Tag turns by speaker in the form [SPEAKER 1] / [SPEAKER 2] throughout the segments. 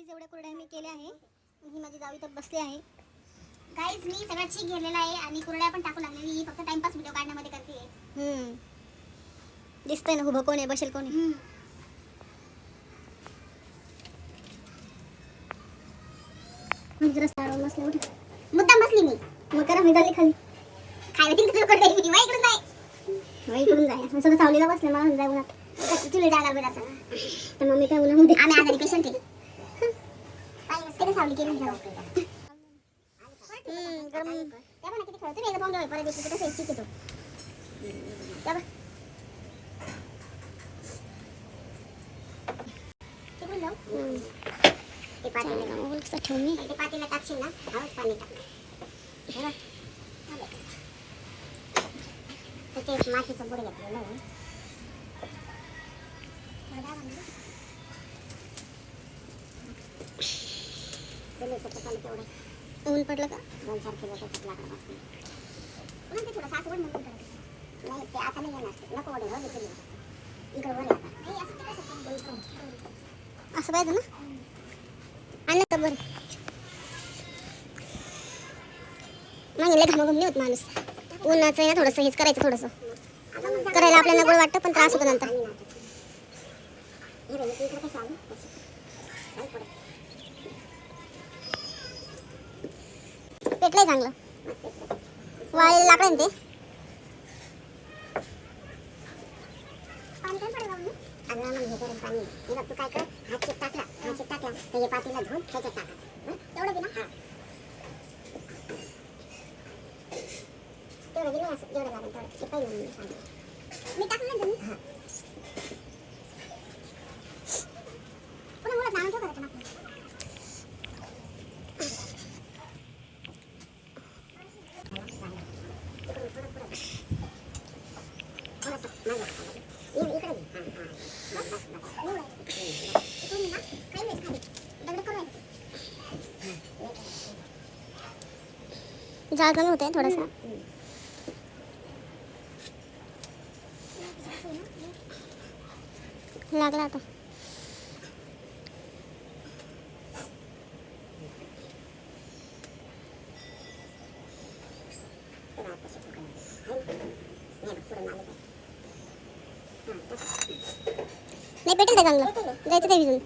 [SPEAKER 1] Guys एवढ्या कुरड्या मी केल्या आहे. ही माझी जाऊ इथं बसली आहे. गाईज मी सगळं चीक घेतलेला आहे आणि कुरड्या पण टाकू लागलेली. ही फक्त टाइमपास व्हिडिओ काढण्यामध्ये करते. दिसतंय ना उभं कोण आहे बसेल कोण आहे. मुद्दाम बसली मी. मग करा मी झाली खाली खायला तिकडे इकडून जाय इकडून जाय सगळं सावलीला बसलं मला जाय उन्हात चुली जायला बरं असं. तर मम्मी काय उन्हामध्ये आम्ही आजारी पेशंट आहे. काय सावली केली गरम त्या पण किती खेळतो एकदा बॉम्ब परत येतो तसं इच्छित येतो त्या ते पातेला ठेवून मी ते पातेला टाकशील ना हळूच पाणी टाक ते मातीचं बुड घेतलेलं आहे. ऊन पडलं का 2-4 किलो त्याच्यात लाकडं बसली म्हणून ते थोडं सासवड म्हणून करायचं नाही ते आता नाही येणार नको वडे हो इकडं वर असं पाहिजे ना आणलं का बरं मग लय घामाघूम होत माणूस उन्हाचं आहे ना थोडंसं हेच करायचं थोडंसं करायला आपल्याला गोड वाटतं पण त्रास होतो नंतर. पेटलंय चांगलं वाळलेलं लाकडं ते तू काय कर हात टाकला तर हे पातीला धुवून ह्याच्यात टाकायचं तेवढं बी ना तेवढं बी नाही असं जेवढं लागेल तेवढं ते पहिले मी टाकलं ना तुम्ही पुन्हा मुळात आणून ठेव करायचं जाळ कमी होते थोडासा लागला आता नाही पेटेल का चांगलं जायचं ते भिजून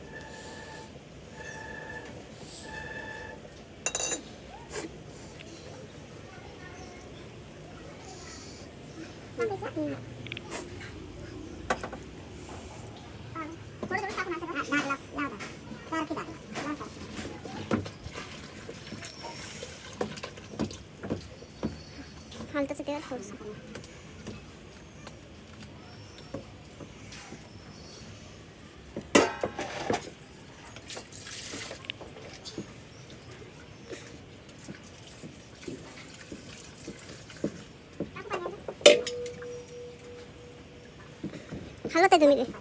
[SPEAKER 1] हालतच ते थोडंसं हलवत आहे तुम्ही ते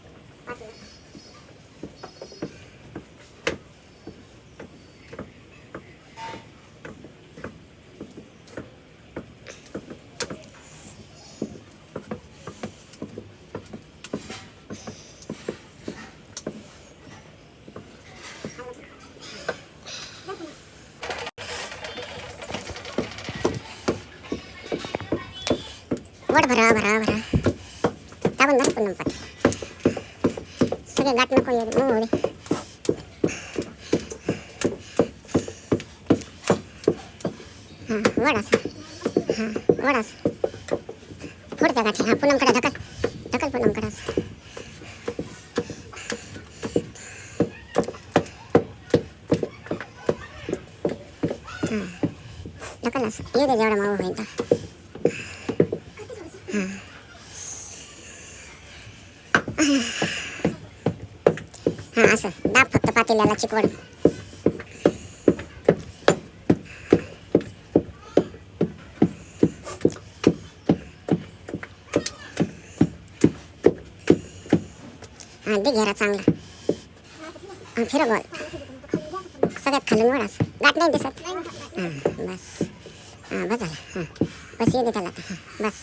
[SPEAKER 1] वड भरा भरा भरा टाकून जा पुन्हा पाणी सगळे गाठ नको येऊ मग होईल हां वड असं वड असं फोडत्या गाठी हां पुनमकडे ढकल पुनमकडे असं हां ढकल असं येऊ दे जेवढा मावं होईल तर हां असं दाब फक्त पातेल्याला चिकवड हां दे घेरा चांगला हां फिरव गोल सगळ्यात खालून वर असं गाठ नाही दिसत हां बस हां बस झालं हां बस येऊ दे त्याला हां बस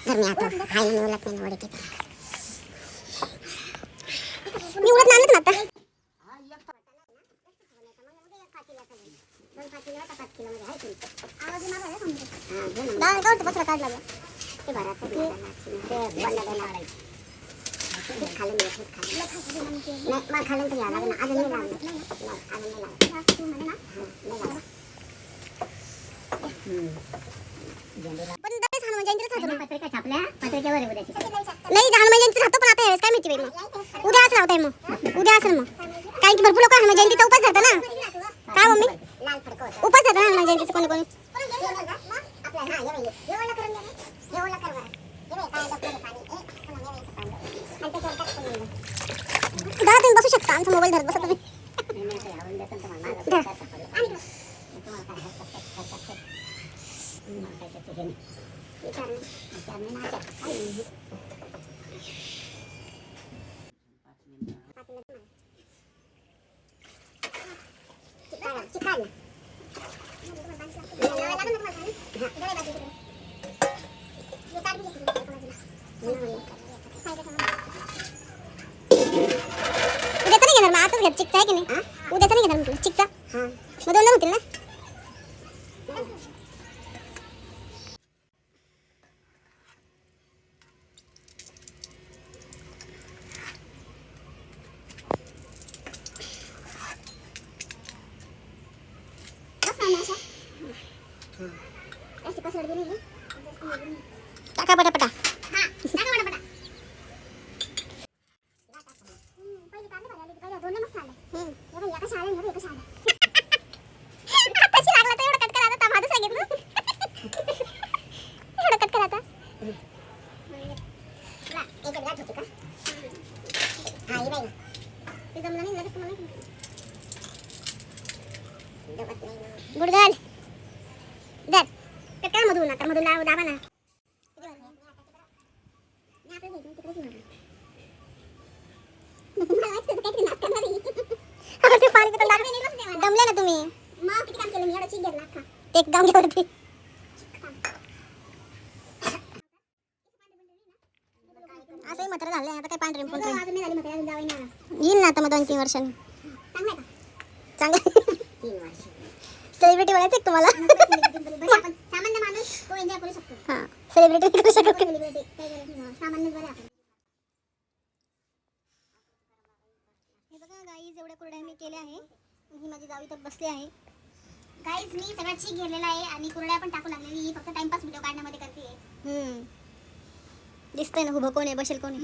[SPEAKER 1] जर मी आता हाय उलट नाही वडे तिथं मी उलट आणत ना आता काढला बा. ते भराचं ते बंद लावायचं. खाली नाही मग खाली तर यायला लागलं अजून नाही लागलं अजून नाही लागलं पण दरवेळेस हनुमान जयंतीलाच राहतो ना. पत्रिका छापल्या पत्रिकेवर आहे उद्याची नाही हनुमान जयंती राहतो पण आता यावेळेस काय माहिती बाई मग उद्या असं राहतंय मग उद्या असेल मग कारण की भरपूर लोक हनुमान जयंतीचा उपास धरतात ना. काय मम्मी उपास धरतात ना हनुमान जयंतीचं कोणी कोणी. दादा तुम्ही बसू शकता आमचा मोबाईल धरत बसा तुम्ही. उद्याचा नाही घेणार मग आताच घेत चिकचा आहे की नाही. उद्याचा नाही घेणार म्हटलं चिकचा मग दोन होतील ना. टाका पटापटा गुडगल दर कटका मधून आता मधून दाबा ना. दमले ना तुम्ही मग किती काम केलं मी एवढं चिक घेतला अख्खा ते काम घेवरती असंही मात्र झालंय आता काय पांढरे पण अजून नाही झाली मात्र अजून जावई नाही येईल ना आता मग 2-3 वर्षांनी. चांगलं 3 वर्ष सेलिब्रिटी बनायचं आहे तुम्हाला. सामान्य माणूस तो एन्जॉय करू शकतो. हां सेलिब्रिटी करू शकतो सेलिब्रिटी काही गरज नाही सामान्य बरं आपण. हे बघा गाईज एवढ्या कुरड्या मी केल्या आहे. ही माझी जावी तर बसली आहे. गाईज मी सगळं चीक घेतलेला आहे आणि कुरड्या पण टाकू लागलेली. ही फक्त टाइमपास व्हिडिओ काढण्यामध्ये करते. दिसतंय ना उभं कोण आहे बसेल कोण आहे.